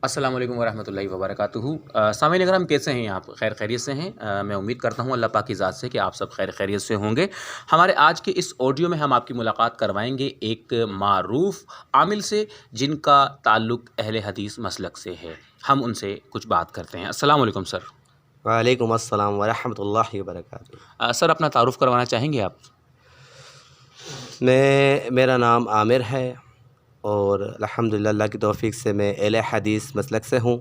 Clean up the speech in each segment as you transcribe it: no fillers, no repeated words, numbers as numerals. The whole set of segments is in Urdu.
السلام علیکم ورحمۃ اللہ وبرکاتہ۔ سامعین اکرام، کیسے ہیں آپ؟ خیر خیریت سے ہیں؟ میں امید کرتا ہوں اللہ پاک کی ذات سے کہ آپ سب خیر خیریت سے ہوں گے۔ ہمارے آج کے اس آڈیو میں ہم آپ کی ملاقات کروائیں گے ایک معروف عامل سے جن کا تعلق اہل حدیث مسلک سے ہے۔ ہم ان سے کچھ بات کرتے ہیں۔ السلام علیکم سر۔ وعلیکم السلام ورحمۃ اللہ وبرکاتہ۔ سر، اپنا تعارف کروانا چاہیں گے آپ؟ میرا نام عامر ہے اور الحمدللہ اللہ کی توفیق سے میں اہل حدیث مسلک سے ہوں۔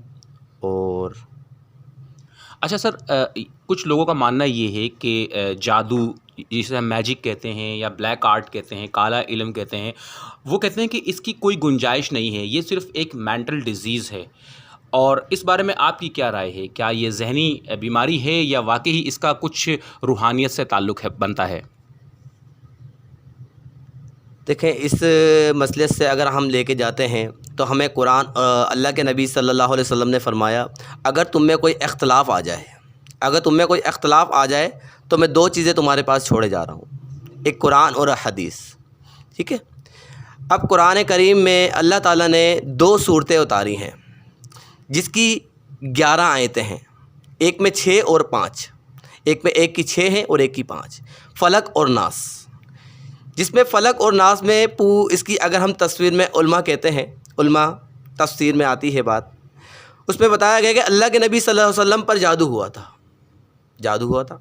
اور اچھا سر، کچھ لوگوں کا ماننا یہ ہے کہ جادو، جسے ہم میجک کہتے ہیں یا بلیک آرٹ کہتے ہیں، کالا علم کہتے ہیں، وہ کہتے ہیں کہ اس کی کوئی گنجائش نہیں ہے، یہ صرف ایک مینٹل ڈیزیز ہے۔ اور اس بارے میں آپ کی کیا رائے ہے؟ کیا یہ ذہنی بیماری ہے یا واقعی اس کا کچھ روحانیت سے تعلق بنتا ہے؟ دیکھیں، اس مسئلے سے اگر ہم لے کے جاتے ہیں تو ہمیں قرآن اللہ کے نبی صلی اللہ علیہ وسلم نے فرمایا، اگر تم میں کوئی اختلاف آ جائے تو میں دو چیزیں تمہارے پاس چھوڑے جا رہا ہوں، ایک قرآن اور حدیث۔ ٹھیک ہے؟ اب قرآن کریم میں اللہ تعالیٰ نے دو صورتیں اتاری ہیں جس کی 11 آیتیں ہیں، ایک میں 6 اور 5، ایک میں ایک کی 6 ہیں اور ایک کی 5، فلق اور ناس۔ جس میں فلق اور ناس میں اس کی اگر ہم تصویر میں علماء کہتے ہیں، علماء تفسیر میں آتی ہے بات، اس میں بتایا گیا کہ اللہ کے نبی صلی اللہ علیہ وسلم پر جادو ہوا تھا،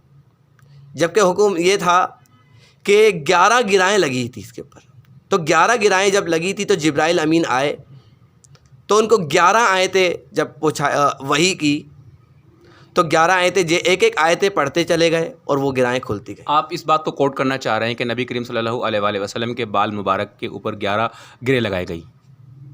جبکہ حکم یہ تھا کہ 11 گرائیں لگی تھی اس کے اوپر۔ تو 11 گرائیں جب لگی تھی تو جبرائیل امین آئے تو ان کو 11 آیتیں جب وحی کی تو 11 آیتیں ایک ایک آیتیں پڑھتے چلے گئے اور وہ گرائیں کھلتی گئیں۔ آپ اس بات کو کوٹ کرنا چاہ رہے ہیں کہ نبی کریم صلی اللہ علیہ وآلہ وسلم کے بال مبارک کے اوپر 11 گرے لگائے گئی؟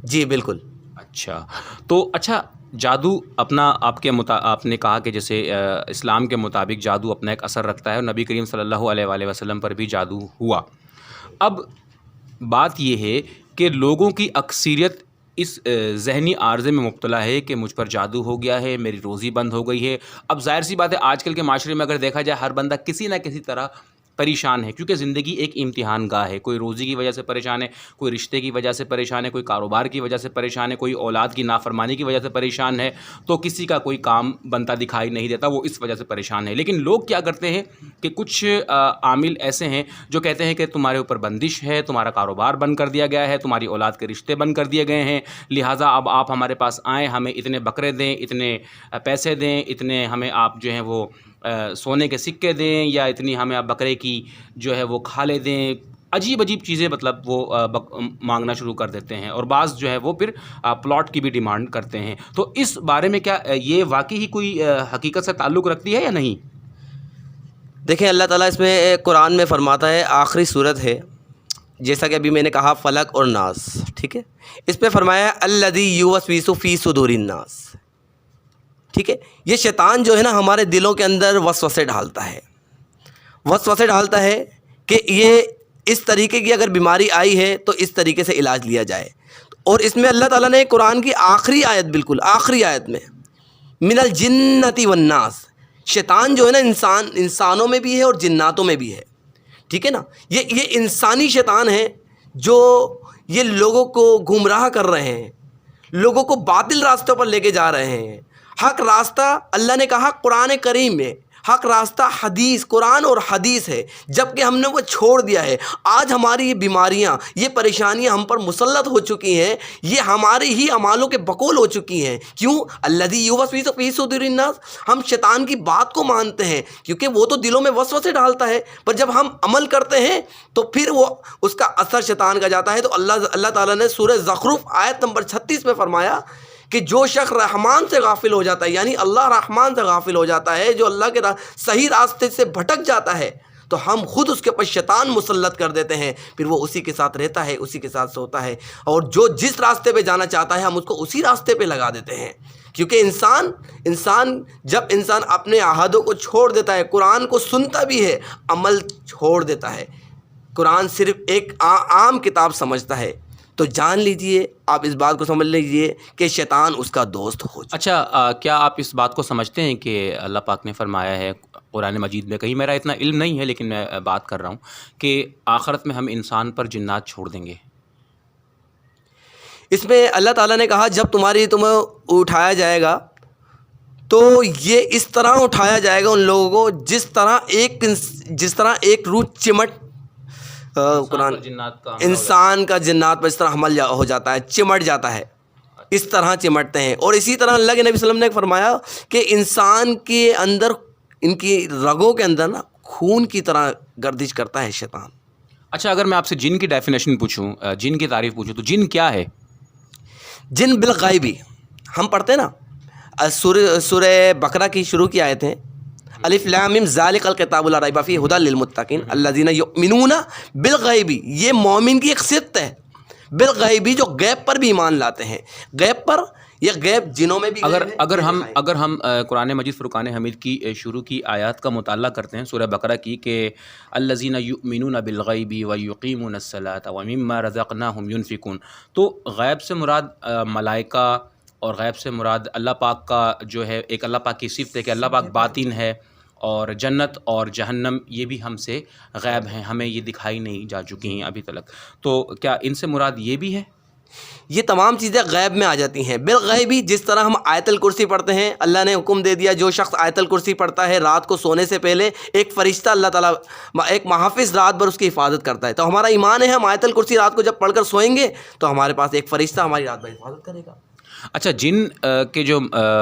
جی بالکل۔ اچھا، جادو اپنا آپ نے کہا کہ جیسے اسلام کے مطابق جادو اپنا ایک اثر رکھتا ہے، اور نبی کریم صلی اللہ علیہ وآلہ وسلم پر بھی جادو ہوا۔ اب بات یہ ہے کہ لوگوں کی اکثریت اس ذہنی عارضے میں مبتلا ہے کہ مجھ پر جادو ہو گیا ہے، میری روزی بند ہو گئی ہے۔ اب ظاہر سی بات ہے، آج کل کے معاشرے میں اگر دیکھا جائے، ہر بندہ کسی نہ کسی طرح پریشان ہے، کیونکہ زندگی ایک امتحان گاہ ہے۔ کوئی روزی کی وجہ سے پریشان ہے، کوئی رشتے کی وجہ سے پریشان ہے، کوئی کاروبار کی وجہ سے پریشان ہے، کوئی اولاد کی نافرمانی کی وجہ سے پریشان ہے، تو کسی کا کوئی کام بنتا دکھائی نہیں دیتا، وہ اس وجہ سے پریشان ہے۔ لیکن لوگ کیا کرتے ہیں کہ کچھ عامل ایسے ہیں جو کہتے ہیں کہ تمہارے اوپر بندش ہے، تمہارا کاروبار بند کر دیا گیا ہے، تمہاری اولاد کے رشتے بند کر دیے گئے ہیں، لہٰذا اب آپ ہمارے پاس آئیں، ہمیں اتنے بکرے دیں، اتنے پیسے دیں، اتنے ہمیں آپ جو ہیں وہ سونے کے سکے دیں، یا اتنی ہمیں آپ بکرے کی جو ہے وہ کھالے دیں۔ عجیب چیزیں مطلب وہ مانگنا شروع کر دیتے ہیں، اور بعض جو ہے وہ پھر پلاٹ کی بھی ڈیمانڈ کرتے ہیں۔ تو اس بارے میں کیا یہ واقعی کوئی حقیقت سے تعلق رکھتی ہے یا نہیں؟ دیکھیں، اللہ تعالیٰ اس میں قرآن میں فرماتا ہے، آخری صورت ہے جیسا کہ ابھی میں نے کہا فلق اور ناس، ٹھیک ہے، اس پہ فرمایا الذی یوسوس فی صدور الناس۔ ٹھیک ہے، یہ شیطان جو ہے نا ہمارے دلوں کے اندر وسوسے ڈالتا ہے کہ یہ اس طریقے کی اگر بیماری آئی ہے تو اس طریقے سے علاج لیا جائے۔ اور اس میں اللہ تعالیٰ نے قرآن کی آخری آیت، بالکل آخری آیت میں من الجنۃ والناس، شیطان جو ہے نا انسانوں میں بھی ہے اور جناتوں میں بھی ہے۔ ٹھیک ہے نا، یہ انسانی شیطان ہے جو یہ لوگوں کو گمراہ کر رہے ہیں، لوگوں کو باطل راستوں پر لے کے جا رہے ہیں۔ حق راستہ اللہ نے کہا قرآن کریم میں، حق راستہ حدیث، قرآن اور حدیث ہے، جبکہ ہم نے وہ چھوڑ دیا ہے۔ آج ہماری یہ بیماریاں، یہ پریشانیاں ہم پر مسلط ہو چکی ہیں، یہ ہمارے ہی اعمالوں کے بقول ہو چکی ہیں۔ کیوں؟ الذی یوسوس فی صدور الناس، ہم شیطان کی بات کو مانتے ہیں کیونکہ وہ تو دلوں میں وسوسے ڈالتا ہے، پر جب ہم عمل کرتے ہیں تو پھر وہ اس کا اثر شیطان کا جاتا ہے۔ تو اللہ تعالیٰ نے سورہ زخرف آیت نمبر 36 میں فرمایا کہ جو شخص رحمان سے غافل ہو جاتا ہے، یعنی اللہ رحمان سے غافل ہو جاتا ہے، جو اللہ کے صحیح راستے سے بھٹک جاتا ہے، تو ہم خود اس کے اوپر شیطان مسلط کر دیتے ہیں، پھر وہ اسی کے ساتھ رہتا ہے، اسی کے ساتھ سوتا ہے، اور جو جس راستے پہ جانا چاہتا ہے ہم اس کو اسی راستے پہ لگا دیتے ہیں۔ کیونکہ جب انسان اپنے عہدوں کو چھوڑ دیتا ہے، قرآن کو سنتا بھی ہے، عمل چھوڑ دیتا ہے، قرآن صرف ایک عام کتاب سمجھتا ہے، تو جان لیجئے، آپ اس بات کو سمجھ لیجئے کہ شیطان اس کا دوست ہو چکا۔ اچھا، کیا آپ اس بات کو سمجھتے ہیں کہ اللہ پاک نے فرمایا ہے قرآن مجید میں، کہیں میرا اتنا علم نہیں ہے لیکن میں بات کر رہا ہوں، کہ آخرت میں ہم انسان پر جنات چھوڑ دیں گے؟ اس میں اللہ تعالیٰ نے کہا جب تمہیں اٹھایا جائے گا تو یہ اس طرح اٹھایا جائے گا ان لوگوں کو جس طرح ایک روح چمٹ قرآن انسان کا جنات پر اس طرح حمل ہو جاتا ہے، چمٹ جاتا ہے، اس طرح چمٹتے ہیں. اور اسی طرح اللہ کے نبی صلی اللہ علیہ وسلم نے فرمایا کہ انسان کے اندر، ان کی رگوں کے اندر نا خون کی طرح گردش کرتا ہے شیطان. اچھا، اگر میں آپ سے جن کی ڈیفینیشن پوچھوں، جن کی تعریف پوچھوں، تو جن کیا ہے؟ جن بالغیبی ہم پڑھتے ہیں نا، سورہ بقرہ کی شروع کی آیتیں، الف لام میم ذالک الکتاب لا ریب فیہ ھدی للمتقین الذین یؤمنون بالغیب. یہ مومن کی ایک صفت ہے، بالغیبی، جو غیب پر بھی ایمان لاتے ہیں. غیب پر، یہ غیب جنوں میں بھی اگر ہم قرآن مجید فرقان حمید کی شروع کی آیات کا مطالعہ کرتے ہیں سورہ بقرہ کی، کہ الذین یؤمنون بالغیب ویقیمون الصلاۃ ومما رزقناہم ینفقون، تو غیب سے مراد ملائکہ اور غیب سے مراد اللہ پاک کا جو ہے، ایک اللہ پاک کی صفت ہے کہ اللہ پاک باطن ہے، اور جنت اور جہنم یہ بھی ہم سے غیب ہیں، ہمیں یہ دکھائی نہیں جا چکی ہیں ابھی تک. تو کیا ان سے مراد یہ بھی ہے؟ یہ تمام چیزیں غیب میں آ جاتی ہیں. بالغیبی جس طرح ہم آیت الکرسی پڑھتے ہیں، اللہ نے حکم دے دیا جو شخص آیت الکرسی پڑھتا ہے رات کو سونے سے پہلے، ایک فرشتہ اللہ تعالیٰ، ایک محافظ رات بھر اس کی حفاظت کرتا ہے. تو ہمارا ایمان ہے، ہم آیت الکرسی رات کو جب پڑھ کر سوئیں گے تو ہمارے پاس ایک فرشتہ ہماری رات بھر حفاظت کرے گا. اچھا، جن کے جو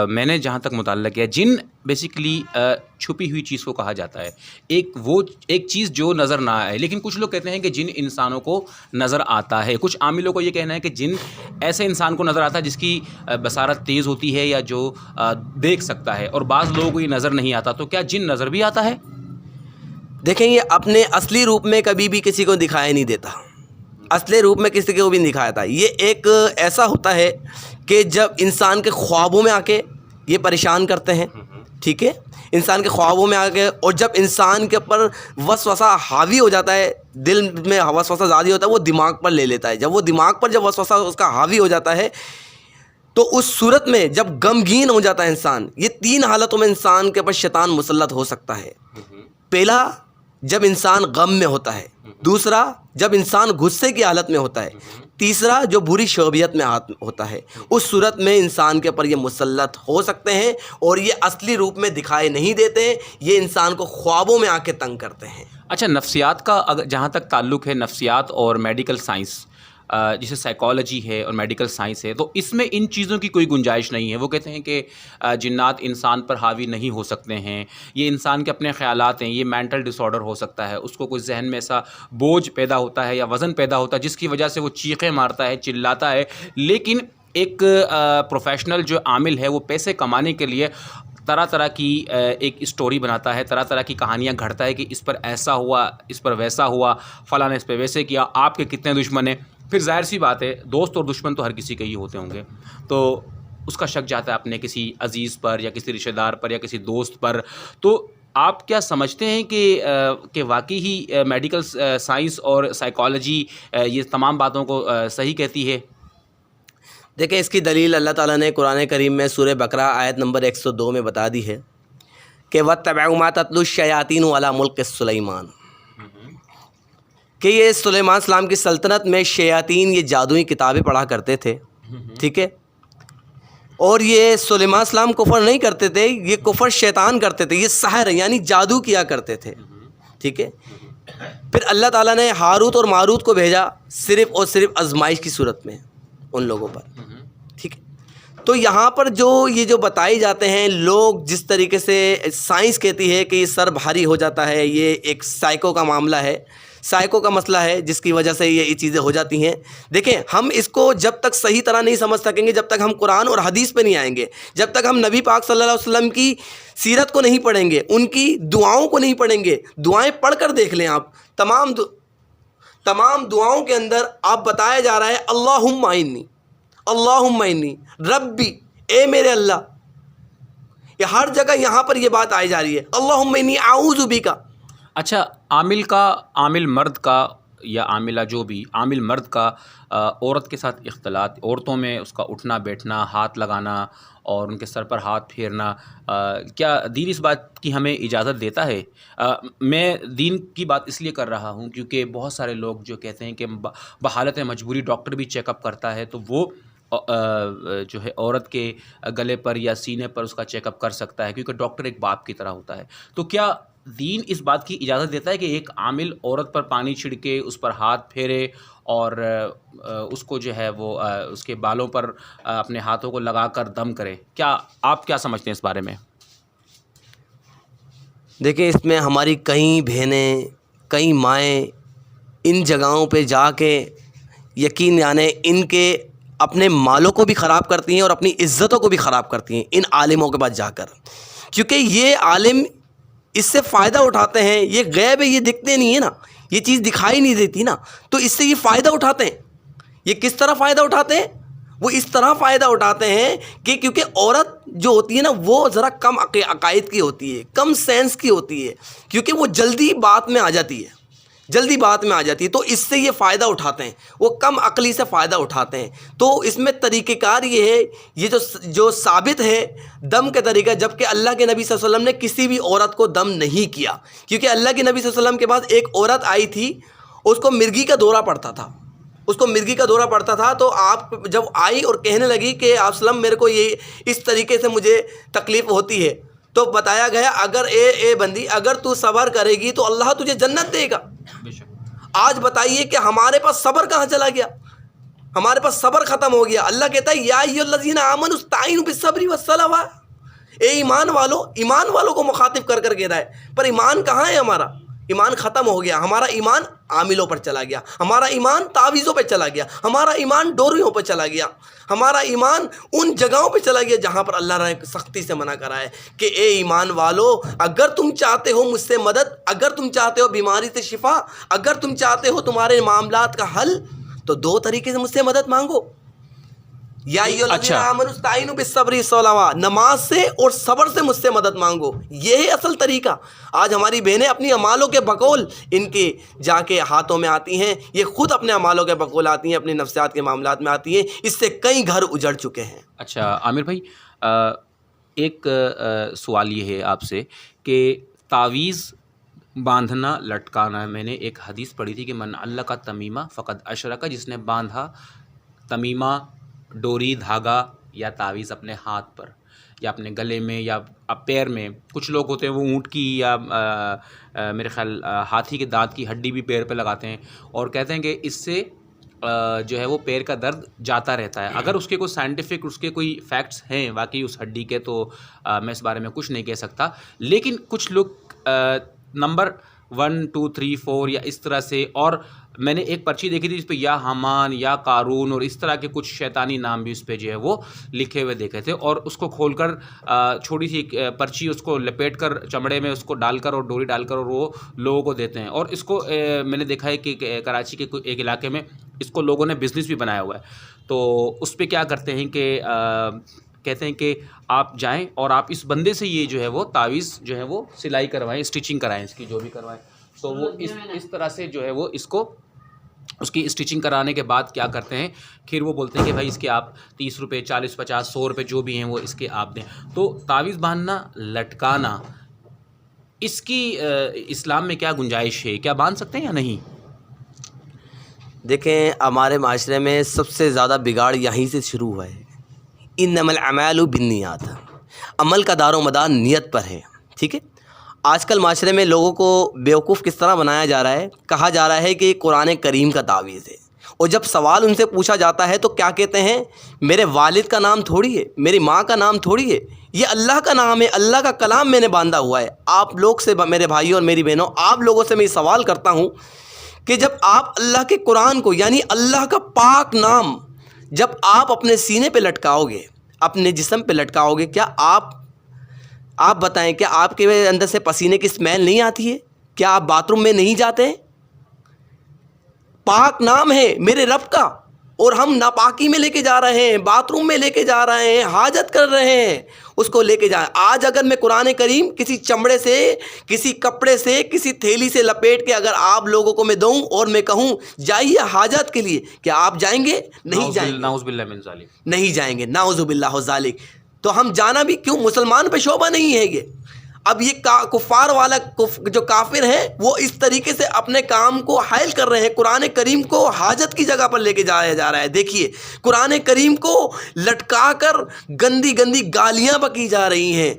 میں نے جہاں تک مطالعہ کیا، جن بیسیکلی چھپی ہوئی چیز کو کہا جاتا ہے، ایک چیز جو نظر نہ آئے. لیکن کچھ لوگ کہتے ہیں کہ جن انسانوں کو نظر آتا ہے. کچھ عامی لوگوں کو یہ کہنا ہے کہ جن ایسے انسان کو نظر آتا ہے جس کی بصارت تیز ہوتی ہے یا جو دیکھ سکتا ہے، اور بعض لوگوں کو یہ نظر نہیں آتا. تو کیا جن نظر بھی آتا ہے؟ دیکھیں، یہ اپنے اصلی روپ میں کبھی بھی کسی کو دکھائی نہیں دیتا، اصلی روپ میں کسی کو بھی نہیں دکھایا تھا. یہ ایک ایسا ہوتا ہے کہ جب انسان کے خوابوں میں آ کے یہ پریشان کرتے ہیں، ٹھیک ہے، انسان کے خوابوں میں آ کے، اور جب انسان کے اوپر وسوسہ حاوی ہو جاتا ہے، دل میں وسوسہ زیادہ ہوتا ہے، وہ دماغ پر لے لیتا ہے. جب وہ دماغ پر جب وسوسہ اس کا حاوی ہو جاتا ہے تو اس صورت میں جب غمگین ہو جاتا ہے انسان، یہ 3 حالتوں میں انسان کے اوپر شیطان مسلط ہو سکتا ہے. پہلا، جب انسان غم میں ہوتا ہے. دوسرا، جب انسان غصے کی حالت میں ہوتا ہے. تیسرا، جو بری شعبیت میں ہوتا ہے. اس صورت میں انسان کے اوپر یہ مسلط ہو سکتے ہیں، اور یہ اصلی روپ میں دکھائی نہیں دیتے، یہ انسان کو خوابوں میں آ کے تنگ کرتے ہیں. اچھا، نفسیات کا جہاں تک تعلق ہے، نفسیات اور میڈیکل سائنس، جسے سائیکالوجی ہے اور میڈیکل سائنس ہے، تو اس میں ان چیزوں کی کوئی گنجائش نہیں ہے. وہ کہتے ہیں کہ جنات انسان پر حاوی نہیں ہو سکتے ہیں، یہ انسان کے اپنے خیالات ہیں، یہ مینٹل ڈس آرڈر ہو سکتا ہے، اس کو کوئی ذہن میں ایسا بوجھ پیدا ہوتا ہے یا وزن پیدا ہوتا ہے جس کی وجہ سے وہ چیخیں مارتا ہے، چلاتا ہے. لیکن ایک پروفیشنل جو عامل ہے وہ پیسے کمانے کے لیے طرح طرح کی ایک اسٹوری بناتا ہے، طرح طرح کی کہانیاں گھڑتا ہے کہ اس پر ایسا ہوا، اس پر ویسا ہوا، فلاں نے اس پہ ویسے کیا. آپ کے کتنے دشمن ہیں؟ پھر ظاہر سی بات ہے، دوست اور دشمن تو ہر کسی کے ہی ہوتے ہوں گے، تو اس کا شک جاتا ہے اپنے کسی عزیز پر یا کسی رشتہ دار پر یا کسی دوست پر. تو آپ کیا سمجھتے ہیں کہ واقعی ہی میڈیکل سائنس اور سائیکالوجی یہ تمام باتوں کو صحیح کہتی ہے؟ دیکھیں، اس کی دلیل اللہ تعالیٰ نے قرآن کریم میں سورہ بقرہ آیت نمبر 102 میں بتا دی ہے کہ وَاتَّبَعُوا مَا تَتْلُو الشَّيَاطِينُ عَلَىٰ مُلْكِ سلیمان، کہ یہ سلیمان السلام کی سلطنت میں شیاطین یہ جادوئی کتابیں پڑھا کرتے تھے، ٹھیک ہے. اور یہ سلیمان السلام کفر نہیں کرتے تھے، یہ کفر شیطان کرتے تھے، یہ سحر یعنی جادو کیا کرتے تھے، ٹھیک ہے. پھر اللہ تعالیٰ نے ہاروت اور ماروت کو بھیجا صرف اور صرف آزمائش کی صورت میں ان لوگوں پر، ٹھیک ہے. تو یہاں پر یہ جو بتائی جاتے ہیں لوگ، جس طریقے سے سائنس کہتی ہے کہ یہ سر بھاری ہو جاتا ہے، یہ ایک سائیکو کا معاملہ ہے، سائیکو کا مسئلہ ہے جس کی وجہ سے یہ چیزیں ہو جاتی ہیں. دیکھیں، ہم اس کو جب تک صحیح طرح نہیں سمجھ سکیں گے جب تک ہم قرآن اور حدیث پہ نہیں آئیں گے، جب تک ہم نبی پاک صلی اللہ علیہ وسلم کی سیرت کو نہیں پڑھیں گے، ان کی دعاؤں کو نہیں پڑھیں گے. دعائیں پڑھ کر دیکھ لیں آپ، تمام دعاؤں کے اندر آپ بتایا جا رہا ہے اللہم انی، اللہم انی ربی، اے میرے اللہ. یہ ہر جگہ یہاں پر یہ بات آئی جا رہی ہے، اللہم انی اعوذ بک. اچھا، عامل مرد کا یا عاملہ جو بھی عامل مرد کا عورت کے ساتھ اختلاط، عورتوں میں اس کا اٹھنا بیٹھنا، ہاتھ لگانا اور ان کے سر پر ہاتھ پھیرنا، کیا دین اس بات کی ہمیں اجازت دیتا ہے؟ میں دین کی بات اس لیے کر رہا ہوں کیونکہ بہت سارے لوگ جو کہتے ہیں کہ بحالت مجبوری ڈاکٹر بھی چیک اپ کرتا ہے تو وہ جو ہے عورت کے گلے پر یا سینے پر اس کا چیک اپ کر سکتا ہے کیونکہ ڈاکٹر ایک باپ کی طرح ہوتا ہے۔ تو کیا دین اس بات کی اجازت دیتا ہے کہ ایک عامل عورت پر پانی چھڑکے، اس پر ہاتھ پھیرے اور اس کو جو ہے وہ اس کے بالوں پر اپنے ہاتھوں کو لگا کر دم کرے؟ کیا آپ کیا سمجھتے ہیں اس بارے میں؟ دیکھیں اس میں ہماری کئی بہنیں، کئی مائیں ان جگہوں پہ جا کے یقین یعنی ان کے اپنے مالوں کو بھی خراب کرتی ہیں اور اپنی عزتوں کو بھی خراب کرتی ہیں ان عالموں کے پاس جا کر، کیونکہ یہ عالم اس سے فائدہ اٹھاتے ہیں۔ یہ غیب ہے، یہ دکھتے نہیں ہے نا، یہ چیز دکھائی نہیں دیتی نا، تو اس سے یہ فائدہ اٹھاتے ہیں۔ یہ کس طرح فائدہ اٹھاتے ہیں؟ وہ اس طرح فائدہ اٹھاتے ہیں کہ کیونکہ عورت جو ہوتی ہے نا وہ ذرا کم عقائد کی ہوتی ہے، کم سینس کی ہوتی ہے، کیونکہ وہ جلدی بات میں آ جاتی ہے، جلدی بات میں آ جاتی ہے، تو اس سے یہ فائدہ اٹھاتے ہیں، وہ کم عقلی سے فائدہ اٹھاتے ہیں۔ تو اس میں طریقہ کار یہ ہے، یہ جو ثابت ہے دم کے طریقہ، جبکہ اللہ کے نبی صلی اللہ علیہ وسلم نے کسی بھی عورت کو دم نہیں کیا، کیونکہ اللہ کے نبی صلی اللہ علیہ وسلم کے پاس ایک عورت آئی تھی، اس کو مرگی کا دورہ پڑتا تھا، اس کو مرگی کا دورہ پڑتا تھا، تو آپ جب آئی اور کہنے لگی کہ آپ وسلم میرے کو یہ اس طریقے سے مجھے تکلیف ہوتی ہے، تو بتایا گیا اگر اے بندی اگر تو صبر کرے گی تو اللہ تجھے جنت دے گا۔ آج بتائیے کہ ہمارے پاس صبر کہاں چلا گیا؟ ہمارے پاس صبر ختم ہو گیا۔ اللہ کہتا ہے یا ایھا الذین آمنوا استعینوا بالصبر والصلاۃ، اے ایمان والوں کو مخاطب کر کہہ رہا ہے، پر ایمان کہاں ہے ہمارا؟ ایمان ختم ہو گیا، ہمارا ایمان عاملوں پر چلا گیا، ہمارا ایمان تعویذوں پہ چلا گیا، ہمارا ایمان ڈوریوں پہ چلا گیا، ہمارا ایمان ان جگہوں پہ چلا گیا جہاں پر اللہ نے سختی سے منع کرا ہے کہ اے ایمان والو اگر تم چاہتے ہو مجھ سے مدد، اگر تم چاہتے ہو بیماری سے شفا، اگر تم چاہتے ہو تمہارے معاملات کا حل، تو دو طریقے سے مجھ سے مدد مانگو، یا ایھا الذین آمنوا استعینوا بالصبر والصلاۃ، نماز سے اور صبر سے مجھ سے مدد مانگو، یہ ہے اصل طریقہ۔ آج ہماری بہنیں اپنی اعمالوں کے بقول ان کے جا کے ہاتھوں میں آتی ہیں، یہ خود اپنے اعمالوں کے بقول آتی ہیں، اپنی نفسیات کے معاملات میں آتی ہیں، اس سے کئی گھر اجڑ چکے ہیں۔ اچھا عامر بھائی، ایک سوال یہ ہے آپ سے کہ تعویذ باندھنا لٹکانا، میں نے ایک حدیث پڑھی تھی کہ من علق تمیمہ فقد اشرک، جس نے باندھا تمیمہ، ڈوری، دھاگا یا تعویذ اپنے ہاتھ پر یا اپنے گلے میں یا پیر میں، کچھ لوگ ہوتے ہیں وہ اونٹ کی یا میرے خیال ہاتھی کے دانت کی ہڈی بھی پیر پہ لگاتے ہیں اور کہتے ہیں کہ اس سے جو ہے وہ پیر کا درد جاتا رہتا ہے۔ اگر اس کے کوئی سائنٹیفک اس کے کوئی فیکٹس ہیں واقعی اس ہڈی کے، تو میں اس بارے میں کچھ نہیں کہہ سکتا، لیکن کچھ لوگ نمبر 1 2 3 4 یا اس طرح سے، اور میں نے ایک پرچی دیکھی تھی جس پہ یا حامان یا قارون اور اس طرح کے کچھ شیطانی نام بھی اس پہ جو ہے وہ لکھے ہوئے دیکھے تھے، اور اس کو کھول کر چھوٹی سی پرچی اس کو لپیٹ کر چمڑے میں اس کو ڈال کر اور ڈوری ڈال کر اور وہ لوگوں کو دیتے ہیں، اور اس کو میں نے دیکھا ہے کہ کراچی کے ایک علاقے میں اس کو لوگوں نے بزنس بھی بنایا ہوا ہے۔ تو اس پہ کیا کرتے ہیں کہ کہتے ہیں کہ آپ جائیں اور آپ اس بندے سے یہ جو ہے وہ تعویذ جو ہے وہ سلائی کروائیں، اسٹیچنگ کرائیں، اس کی جو بھی کروائیں، تو وہ اس طرح سے جو ہے وہ اس کی اسٹیچنگ کرانے کے بعد کیا کرتے ہیں، پھر وہ بولتے ہیں کہ بھائی اس کے آپ 30 روپے 40 50 100 روپے جو بھی ہیں وہ اس کے آپ دیں۔ تو تعویذ باندھنا لٹکانا، اس کی اسلام میں کیا گنجائش ہے؟ کیا باندھ سکتے ہیں یا نہیں؟ دیکھیں ہمارے معاشرے میں سب سے زیادہ بگاڑ یہیں سے شروع ہوا ہے۔ انما الاعمال بالنیات، عمل کا دار و مدار نیت پر ہے، ٹھیک ہے۔ آج کل معاشرے میں لوگوں کو بیوقوف کس طرح بنایا جا رہا ہے، کہا جا رہا ہے کہ قرآن کریم کا تعویذ ہے، اور جب سوال ان سے پوچھا جاتا ہے تو کیا کہتے ہیں، میرے والد کا نام تھوڑی ہے، میری ماں کا نام تھوڑی ہے، یہ اللہ کا نام ہے، اللہ کا کلام میں نے باندھا ہوا ہے۔ آپ لوگ سے، میرے بھائیوں اور میری بہنوں، آپ لوگوں سے میں یہ سوال کرتا ہوں کہ جب آپ اللہ کے قرآن کو، یعنی اللہ کا پاک نام جب آپ اپنے سینے پہ لٹکاؤ گے، اپنے جسم پہ لٹکاؤ گے، کیا آپ بتائیں، کیا آپ کے اندر سے پسینے کی اسمیل نہیں آتی ہے؟ کیا آپ باتھ روم میں نہیں جاتے ہیں؟ پاک نام ہے میرے رب کا، اور ہم ناپاکی میں لے کے جا رہے ہیں, باتھ روم میں لے کے جا رہے ہیں, حاجت کر رہے ہیں, اس کو لے کے جائیں. آج اگر میں قرآن کریم کسی چمڑے سے, کسی کپڑے سے, کسی تھیلی سے لپیٹ کے اگر آپ لوگوں کو میں دوں اور میں کہوں جائیے حاجت کے لیے, کیا آپ جائیں گے؟ نہیں جائیں گے, نعوذ باللہ من ذالک, نہیں جائیں گے, نعوذ باللہ ذالک. تو ہم جانا بھی کیوں؟ مسلمان پہ شعبہ نہیں ہے یہ. اب یہ کفار والا جو کافر ہیں وہ اس طریقے سے اپنے کام کو حائل کر رہے ہیں. قرآن کریم کو حاجت کی جگہ پر لے کے جایا جا رہا ہے. دیکھیے قرآن کریم کو لٹکا کر گندی گندی گالیاں بکی جا رہی ہیں,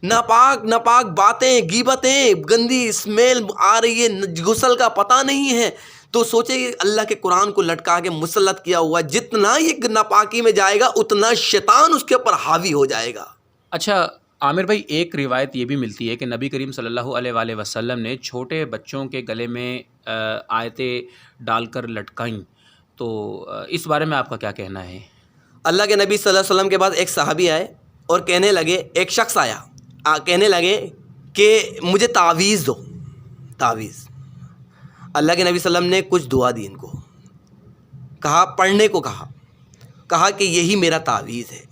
ناپاک باتیں, غیبتیں, گندی اسمیل آ رہی ہے, غسل کا پتہ نہیں ہے. تو سوچے اللہ کے قرآن کو لٹکا کے مسلط کیا ہوا, جتنا یہ ناپاکی میں جائے گا اتنا شیطان اس کے اوپر حاوی ہو جائے گا. اچھا عامر بھائی, ایک روایت یہ بھی ملتی ہے کہ نبی کریم صلی اللہ علیہ وآلہ وسلم نے چھوٹے بچوں کے گلے میں آیتیں ڈال کر لٹکائیں, تو اس بارے میں آپ کا کیا کہنا ہے؟ اللہ کے نبی صلی اللہ علیہ وسلم کے بعد ایک صحابی آئے اور کہنے لگے, ایک شخص آیا, کہنے لگے کہ مجھے تعویذ دو, تعویذ. اللہ کے نبی صلی اللہ علیہ وسلم نے کچھ دعا دی ان کو, کہا پڑھنے کو, کہا کہ یہی میرا تعویذ ہے.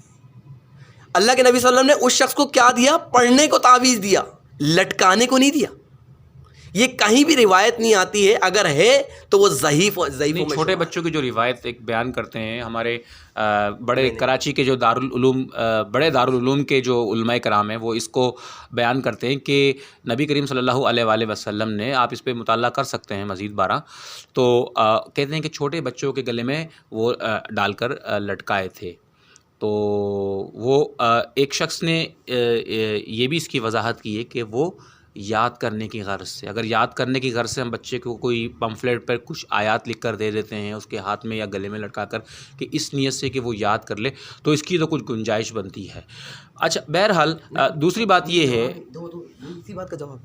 اللہ کے نبی صلی اللہ علیہ وسلم نے اس شخص کو کیا دیا؟ پڑھنے کو تعویذ دیا, لٹکانے کو نہیں دیا. یہ کہیں بھی روایت نہیں آتی ہے, اگر ہے تو وہ ضعیف میں. چھوٹے بچوں کی جو روایت ایک بیان کرتے ہیں ہمارے بڑے کراچی کے جو بڑے دارالعلوم کے جو علماء کرام ہیں, وہ اس کو بیان کرتے ہیں کہ نبی کریم صلی اللہ علیہ وآلہ وسلم نے, آپ اس پہ مطالعہ کر سکتے ہیں مزید بارہ, تو کہتے ہیں کہ چھوٹے بچوں کے گلے میں وہ ڈال کر لٹکائے تھے. تو وہ ایک شخص نے یہ بھی اس کی وضاحت کی ہے کہ وہ یاد کرنے کی غرض سے, اگر یاد کرنے کی غرض سے ہم بچے کو کوئی پمفلیٹ پر کچھ آیات لکھ کر دے دیتے ہیں اس کے ہاتھ میں یا گلے میں لٹکا کر, کہ اس نیت سے کہ وہ یاد کر لے, تو اس کی تو کچھ گنجائش بنتی ہے. اچھا بہرحال دوسری بات یہ ہے, دوسری بات کا جواب.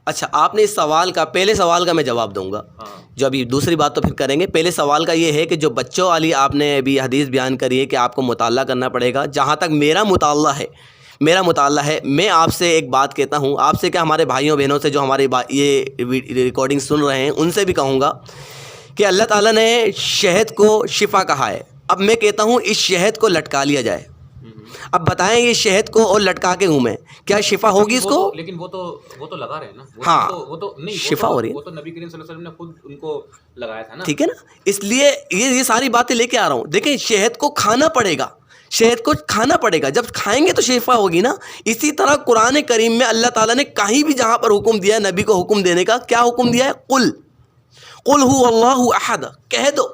اچھا آپ نے اس سوال کا, پہلے سوال کا میں جواب دوں گا, جو ابھی دوسری بات تو پھر کریں گے. پہلے سوال کا یہ ہے کہ جو بچوں والی آپ نے ابھی حدیث بیان کری ہے کہ آپ کو مطالعہ کرنا پڑے گا, جہاں تک میرا مطالعہ ہے, میں آپ سے ایک بات کہتا ہوں, آپ سے کیا ہمارے بھائیوں بہنوں سے جو ہمارے یہ ریکارڈنگ سن رہے ہیں ان سے بھی کہوں گا کہ اللہ تعالیٰ نے شہد کو شفا کہا ہے. اب میں کہتا ہوں اس شہد کو لٹکا لیا جائے. اب بتائیں یہ شہد کو اور لٹکا کے گھومیں, کیا شفا ہوگی اس کو؟ لیکن وہ تو لگا رہے ہیں نا, ہاں وہ تو نہیں, شفا ہو رہی ہے, وہ تو نبی کریم صلی اللہ علیہ وسلم نے خود ان کو لگایا تھا نا, ٹھیک ہے نا. اس لیے یہ ساری باتیں لے کے آ رہا ہوں. دیکھیں شہد کو کھانا پڑے گا, شہد کو کھانا پڑے گا, جب کھائیں گے تو شفا ہوگی نا. اسی طرح قرآن کریم میں اللہ تعالیٰ نے کہیں بھی جہاں پر حکم دیا ہے نبی کو حکم دینے کا, کیا حکم دیا ہے؟ قل هو اللہ احد, کہہ دو.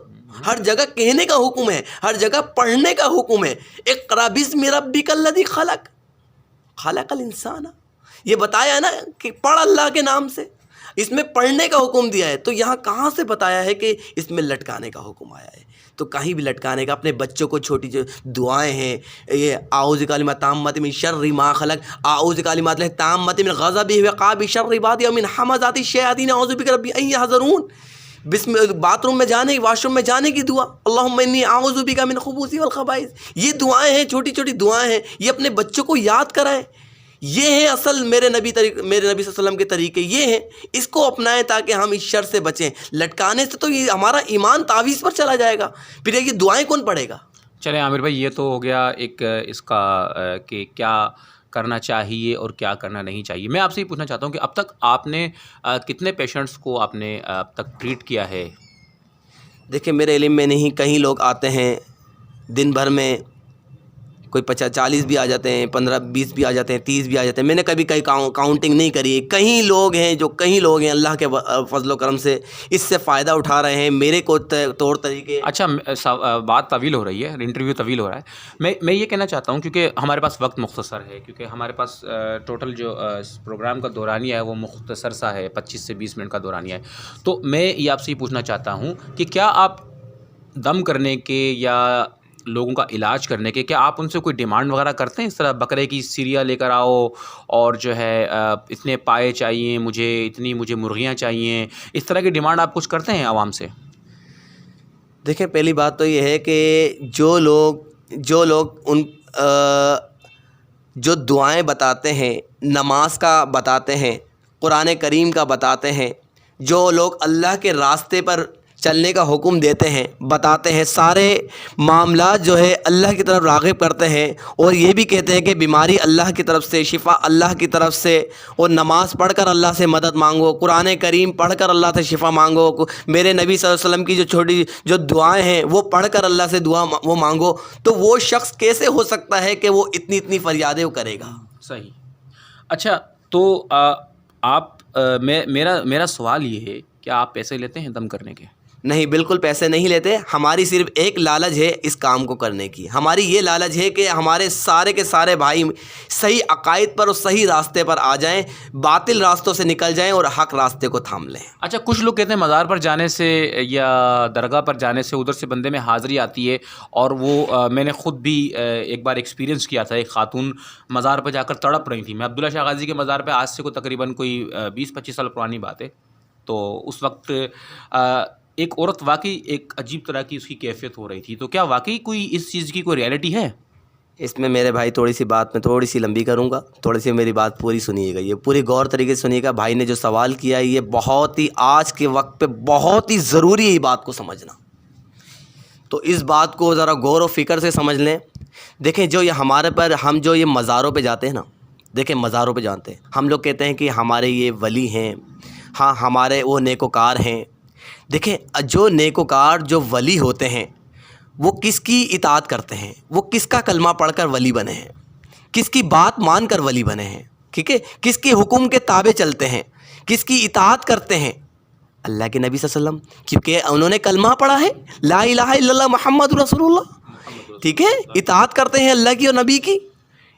ہر جگہ کہنے کا حکم ہے, ہر جگہ پڑھنے کا حکم ہے. اقرأ باسم ربک الذی خلق الانسان, یہ بتایا ہے نا کہ پڑھ اللہ کے نام سے, اس میں پڑھنے کا حکم دیا ہے. تو یہاں کہاں سے بتایا ہے کہ اس میں لٹکانے کا حکم آیا ہے؟ تو کہیں بھی لٹکانے کا. اپنے بچوں کو چھوٹی جو دعائیں ہیں, یہ اعوذ بکلمات التامات من شر ما خلق, اعوذ بکلمات اللہ التامات من غضبہ وعقابہ شر عبادہ ومن حمزات الشیاطین اعوذ بک ربی ان یحضرون. باتھ روم میں جانے, واش روم میں جانے کی دعا, اللہم انی اعوذ بک من الخبث والخبائث. یہ دعائیں ہیں, چھوٹی چھوٹی دعائیں ہیں, یہ اپنے بچوں کو یاد کرائیں. یہ ہیں اصل میرے نبی صلی اللہ علیہ وسلم کے طریقے, یہ ہیں, اس کو اپنائیں تاکہ ہم اس شر سے بچیں. لٹکانے سے تو یہ ہمارا ایمان تعویذ پر چلا جائے گا, پھر یہ دعائیں کون پڑھے گا؟ چلیں عامر بھائی, یہ تو ہو گیا ایک اس کا کہ کیا کرنا چاہیے اور کیا کرنا نہیں چاہیے. میں آپ سے یہ پوچھنا چاہتا ہوں کہ اب تک آپ نے کتنے پیشنٹس کو آپ نے اب تک ٹریٹ کیا ہے؟ دیکھیں میرے علم میں نہیں, کہیں لوگ آتے ہیں دن بھر میں کوئی 40 بھی آ جاتے ہیں, 15-20 بھی آ جاتے ہیں, 30 بھی آ جاتے ہیں. میں نے کبھی کاؤنٹنگ نہیں کری. کہیں لوگ ہیں اللہ کے فضل و کرم سے اس سے فائدہ اٹھا رہے ہیں. میرے کو طور طریقے. اچھا بات طویل ہو رہی ہے, انٹرویو طویل ہو رہا ہے. میں یہ کہنا چاہتا ہوں کیونکہ ہمارے پاس وقت مختصر ہے, کیونکہ ہمارے پاس ٹوٹل جو پروگرام کا دورانیہ ہے وہ مختصر سا ہے, 25 سے 20 منٹ کا دورانیہ ہے. تو میں یہ آپ سے یہ پوچھنا چاہتا ہوں کہ کیا آپ دم کرنے کے یا لوگوں کا علاج کرنے کے, کیا آپ ان سے کوئی ڈیمانڈ وغیرہ کرتے ہیں؟ اس طرح بکرے کی سیریا لے کر آؤ, اور جو ہے اتنے پائے چاہیے مجھے, مجھے مرغیاں چاہیے, اس طرح کی ڈیمانڈ آپ کچھ کرتے ہیں عوام سے؟ دیکھیں پہلی بات تو یہ ہے کہ جو لوگ ان جو دعائیں بتاتے ہیں, نماز کا بتاتے ہیں, قرآن کریم کا بتاتے ہیں, جو لوگ اللہ کے راستے پر چلنے کا حکم دیتے ہیں، بتاتے ہیں، سارے معاملات جو ہے اللہ کی طرف راغب کرتے ہیں، اور یہ بھی کہتے ہیں کہ بیماری اللہ کی طرف سے، شفا اللہ کی طرف سے، اور نماز پڑھ کر اللہ سے مدد مانگو، قرآن کریم پڑھ کر اللہ سے شفا مانگو، میرے نبی صلی اللہ علیہ وسلم کی جو چھوٹی جو دعائیں ہیں وہ پڑھ کر اللہ سے دعا وہ مانگو، تو وہ شخص کیسے ہو سکتا ہے کہ وہ اتنی فریادیں وہ کرے گا؟ صحیح. اچھا تو آپ میرا سوال یہ ہے کہ آپ پیسے لیتے ہیں دم کرنے کے؟ نہیں، بالکل پیسے نہیں لیتے. ہماری صرف ایک لالچ ہے اس کام کو کرنے کی. ہماری یہ لالچ ہے کہ ہمارے سارے کے سارے بھائی صحیح عقائد پر اور صحیح راستے پر آ جائیں، باطل راستوں سے نکل جائیں اور حق راستے کو تھام لیں. اچھا، کچھ لوگ کہتے ہیں مزار پر جانے سے یا درگاہ پر جانے سے ادھر سے بندے میں حاضری آتی ہے، اور وہ میں نے خود بھی ایک بار ایکسپیرینس کیا تھا. ایک خاتون مزار پہ جا کر تڑپ رہی تھی. میں عبداللہ شاہ غازی کے مزار پہ آج سے تقریباً کوئی 20-25 سال پرانی بات ہے. تو اس وقت ایک عورت واقعی ایک عجیب طرح کی اس کی کیفیت ہو رہی تھی. تو کیا واقعی کوئی اس چیز کی کوئی ریئلٹی ہے؟ اس میں میرے بھائی تھوڑی سی بات میں تھوڑی سی لمبی کروں گا، تھوڑی سی میری بات پوری سنیے گا، یہ پوری غور طریقے سے سنیے گا. بھائی نے جو سوال کیا ہے یہ بہت ہی آج کے وقت پہ بہت ہی ضروری ہے یہ بات کو سمجھنا. تو اس بات کو ذرا غور و فکر سے سمجھ لیں. دیکھیں، جو یہ ہمارے پر ہم جو یہ مزاروں پہ جاتے ہیں نا، دیکھیں مزاروں پہ جاتے ہیں ہم لوگ، کہتے ہیں کہ ہمارے یہ ولی ہیں، ہاں ہمارے وہ نیکوکار ہیں. دیکھیں، جو نیکوکار جو ولی ہوتے ہیں وہ کس کی اطاعت کرتے ہیں؟ وہ کس کا کلمہ پڑھ کر ولی بنے ہیں؟ کس کی بات مان کر ولی بنے ہیں؟ ٹھیک ہے، کس کے حکم کے تابع چلتے ہیں؟ کس کی اطاعت کرتے ہیں؟ اللہ کے نبی صلی اللہ علیہ وسلم، کیونکہ انہوں نے کلمہ پڑھا ہے لا الہ الا اللہ محمد رسول اللہ. ٹھیک ہے، اطاعت کرتے ہیں اللہ کی اور نبی کی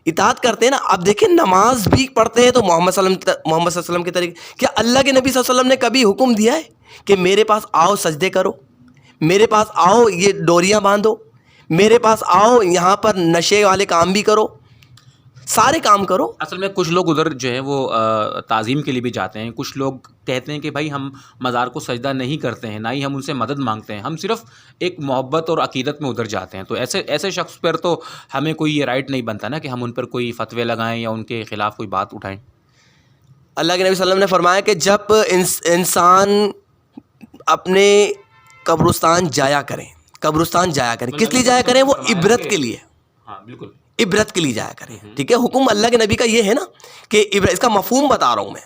اطاعت کرتے ہیں نا. اب دیکھیں، نماز بھی پڑھتے ہیں تو محمد صلی اللہ علیہ وسلم کے طریقے. کیا اللہ کے نبی صلی اللہ علیہ وسلم نے کبھی حکم دیا ہے کہ میرے پاس آؤ سجدے کرو، میرے پاس آؤ یہ ڈوریاں باندھو، میرے پاس آؤ یہاں پر نشے والے کام بھی کرو، سارے کام کرو؟ اصل میں کچھ لوگ ادھر جو ہے وہ تعظیم کے لیے بھی جاتے ہیں. کچھ لوگ کہتے ہیں کہ بھائی ہم مزار کو سجدہ نہیں کرتے ہیں، نہ ہی ہم ان سے مدد مانگتے ہیں، ہم صرف ایک محبت اور عقیدت میں ادھر جاتے ہیں. تو ایسے شخص پر تو ہمیں کوئی یہ رائٹ نہیں بنتا نا کہ ہم ان پر کوئی فتوے لگائیں یا ان کے خلاف کوئی بات اٹھائیں. اللہ کے نبی صلی اللہ علیہ وسلم نے فرمایا کہ جب انسان اپنے قبرستان جایا کریں کس لیے جایا کریں؟ وہ عبرت کے لیے، ہاں بالکل عبرت کے لیے جایا کریں. ٹھیک ہے، حکم اللہ کے نبی کا یہ ہے نا کہ اس کا مفہوم بتا رہا ہوں میں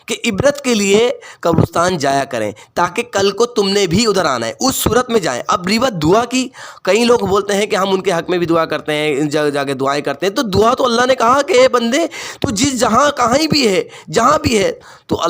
کہ عبرت کے لیے قبرستان جایا کریں تاکہ کل کو تم نے بھی ادھر آنا ہے، اس صورت میں جائیں. اب ریوت دعا کی، کئی لوگ بولتے ہیں کہ ہم ان کے حق میں بھی دعا کرتے ہیں، ان جگہ جا کے دعائیں کرتے ہیں. تو دعا تو اللہ نے کہا کہ اے بندے تو جہاں کہیں بھی ہے، جہاں بھی ہے تو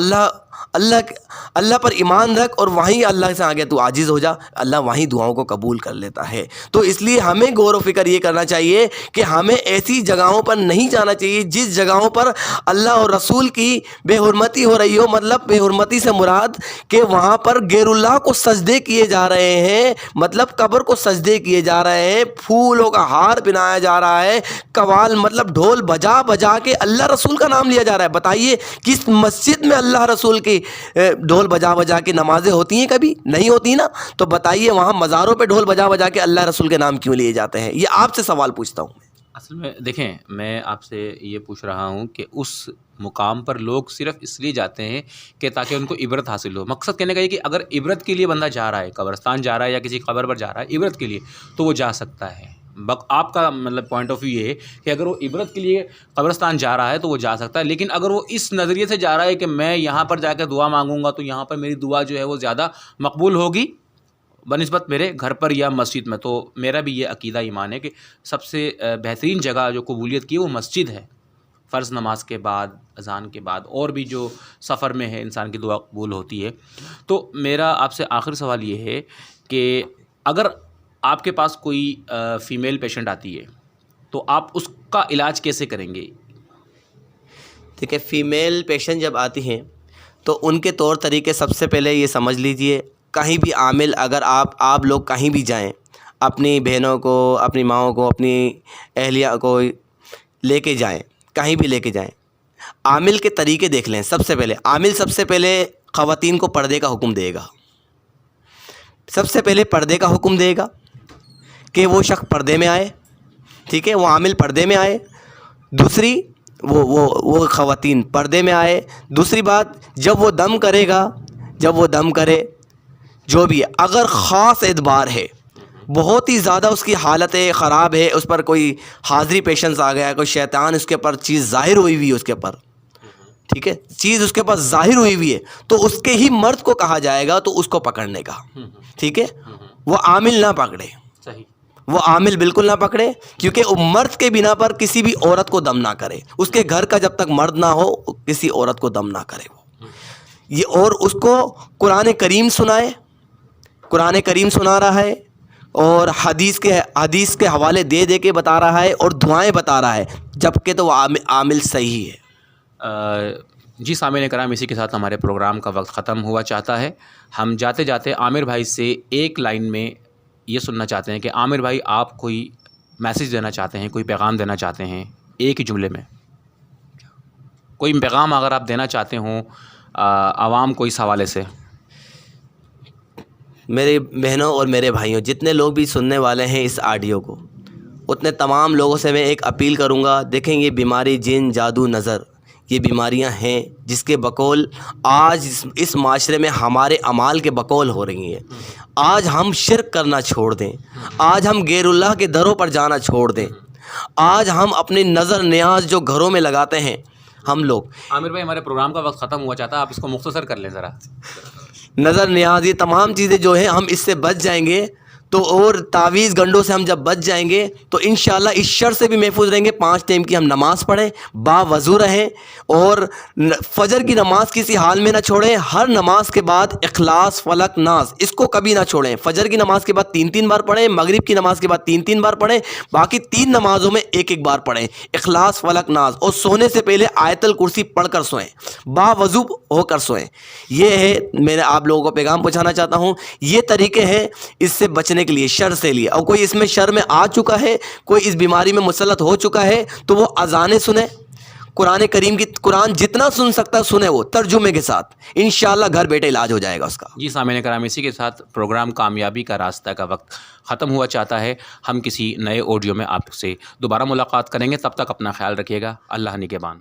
اللہ پر ایمان رکھ اور وہیں اللہ سے آگے تو عاجز ہو جا، اللہ وہیں دعاؤں کو قبول کر لیتا ہے. تو اس لیے ہمیں غور و فکر یہ کرنا چاہیے کہ ہمیں ایسی جگہوں پر نہیں جانا چاہیے جس جگہوں پر اللہ اور رسول کی بے حرمتی ہو رہی ہو. مطلب بے حرمتی سے مراد کہ وہاں پر غیر اللہ کو سجدے کیے جا رہے ہیں، مطلب قبر کو سجدے کیے جا رہے ہیں، پھولوں کا ہار پہنایا جا رہا ہے، قوال مطلب ڈھول بجا بجا کے اللہ رسول کا نام لیا جا رہا ہے. بتائیے کس مسجد میں اللہ رسول کی ڈھول بجا بجا کے نمازیں ہوتی ہیں؟ کبھی نہیں ہوتی نا. تو بتائیے وہاں مزاروں پہ ڈھول بجا بجا کے اللہ رسول کے نام کیوں لیے جاتے ہیں؟ یہ آپ سے سوال پوچھتا ہوں. اصل میں دیکھیں، میں آپ سے یہ پوچھ رہا ہوں کہ اس مقام پر لوگ صرف اس لیے جاتے ہیں کہ تاکہ ان کو عبرت حاصل ہو. مقصد کہنے کا یہ کہ اگر عبرت کے لیے بندہ جا رہا ہے، قبرستان جا رہا ہے یا کسی قبر پر جا رہا ہے عبرت کے لیے، تو وہ جا سکتا ہے. آپ کا مطلب پوائنٹ آف ویو یہ ہے کہ اگر وہ عبرت کے لیے قبرستان جا رہا ہے تو وہ جا سکتا ہے. لیکن اگر وہ اس نظریے سے جا رہا ہے کہ میں یہاں پر جا کے دعا مانگوں گا تو یہاں پر میری دعا جو ہے وہ زیادہ مقبول ہوگی بنسبت میرے گھر پر یا مسجد میں، تو میرا بھی یہ عقیدہ ایمان ہے کہ سب سے بہترین جگہ جو قبولیت کی ہے وہ مسجد ہے. فرض نماز کے بعد، اذان کے بعد، اور بھی جو سفر میں ہے انسان کی دعا قبول ہوتی ہے. تو میرا آپ سے آخر سوال یہ ہے کہ اگر آپ کے پاس کوئی فیمیل پیشنٹ آتی ہے تو آپ اس کا علاج کیسے کریں گے؟ دیکھیں، فیمیل پیشنٹ جب آتی ہیں تو ان کے طور طریقے سب سے پہلے یہ سمجھ لیجئے، کہیں بھی عامل اگر آپ لوگ کہیں بھی جائیں، اپنی بہنوں کو، اپنی ماؤں کو، اپنی اہلیہ کو لے کے جائیں، کہیں بھی لے کے جائیں، عامل کے طریقے دیکھ لیں. سب سے پہلے عامل سب سے پہلے خواتین کو پردے کا حکم دے گا. سب سے پہلے پردے کا حکم دے گا کہ وہ شخص پردے میں آئے. ٹھیک ہے، وہ عامل پردے میں آئے. دوسری وہ خواتین پردے میں آئے. دوسری بات، جب وہ دم کرے گا، جب وہ دم کرے جو بھی ہے اگر خاص اعتبار ہے، بہت ہی زیادہ اس کی حالت خراب ہے، اس پر کوئی حاضری پیشنس آ گیا ہے، کوئی شیطان اس کے پر چیز ظاہر ہوئی ہوئی ہے اس کے پر، ٹھیک ہے، چیز اس کے پاس ظاہر ہوئی ہوئی ہے، تو اس کے ہی مرد کو کہا جائے گا تو اس کو پکڑنے کا، ٹھیک ہے، وہ عامل نہ پکڑے، صحیح. وہ عامل بالکل نہ پکڑے، کیونکہ وہ مرد کے بنا پر کسی بھی عورت کو دم نہ کرے، اس کے گھر کا جب تک مرد نہ ہو کسی عورت کو دم نہ کرے وہ یہ، اور اس کو قرآن کریم سنائے، قرآن کریم سنا رہا ہے اور حدیث کے حوالے دے دے کے بتا رہا ہے اور دعائیں بتا رہا ہے، جبکہ تو وہ عامل صحیح ہے. جی سامعین کرام، اسی کے ساتھ ہمارے پروگرام کا وقت ختم ہوا چاہتا ہے. ہم جاتے جاتے عامر بھائی سے ایک لائن میں یہ سننا چاہتے ہیں کہ عامر بھائی آپ کوئی میسیج دینا چاہتے ہیں، کوئی پیغام دینا چاہتے ہیں، ایک ہی جملے میں کوئی پیغام اگر آپ دینا چاہتے ہوں عوام کو اس حوالے سے. میرے بہنوں اور میرے بھائیوں، جتنے لوگ بھی سننے والے ہیں اس آڈیو کو، اتنے تمام لوگوں سے میں ایک اپیل کروں گا. دیکھیں یہ بیماری جن، جادو، نظر، یہ بیماریاں ہیں جس کے بقول آج اس معاشرے میں ہمارے اعمال کے بقول ہو رہی ہیں. آج ہم شرک کرنا چھوڑ دیں، آج ہم غیر اللہ کے دروں پر جانا چھوڑ دیں، آج ہم اپنی نظر نیاز جو گھروں میں لگاتے ہیں ہم لوگ. عامر بھائی ہمارے پروگرام کا وقت ختم ہوا چاہتا ہے، آپ اس کو مختصر کر لیں ذرا. نظر نیاز، یہ تمام چیزیں جو ہیں ہم اس سے بچ جائیں گے تو، اور تعویذ گنڈوں سے ہم جب بچ جائیں گے تو انشاءاللہ اس شر سے بھی محفوظ رہیں گے. 5 ٹائم کی ہم نماز پڑھیں، باوضو رہیں، اور فجر کی نماز کسی حال میں نہ چھوڑیں. ہر نماز کے بعد اخلاص، فلق، ناس اس کو کبھی نہ چھوڑیں. فجر کی نماز کے بعد 3 بار پڑھیں، مغرب کی نماز کے بعد 3 بار پڑھیں، باقی 3 نمازوں میں 1 بار پڑھیں اخلاص، فلق، ناس، اور سونے سے پہلے آیت الکرسی پڑھ کر سوئیں، باوضو ہو کر سوئیں. یہ ہے میں آپ لوگوں کو پیغام پہنچانا چاہتا ہوں. یہ طریقے ہیں اس سے بچنے کے لیے، شر سے لیے. اور کوئی اس میں شر میں آ چکا ہے، کوئی اس بیماری میں مسلط ہو چکا ہے، تو وہ اذانیں سنے، قرآن کریم کی، قرآن جتنا سن سکتا ہے سنے، وہ ترجمے کے ساتھ، انشاءاللہ گھر بیٹھے علاج ہو جائے گا اس کا. جی سامعین کرام، اسی کے ساتھ پروگرام کامیابی کا راستہ کا وقت ختم ہوا چاہتا ہے. ہم کسی نئے آڈیو میں آپ سے دوبارہ ملاقات کریں گے. تب تک اپنا خیال رکھیے گا. اللہ نگہبان.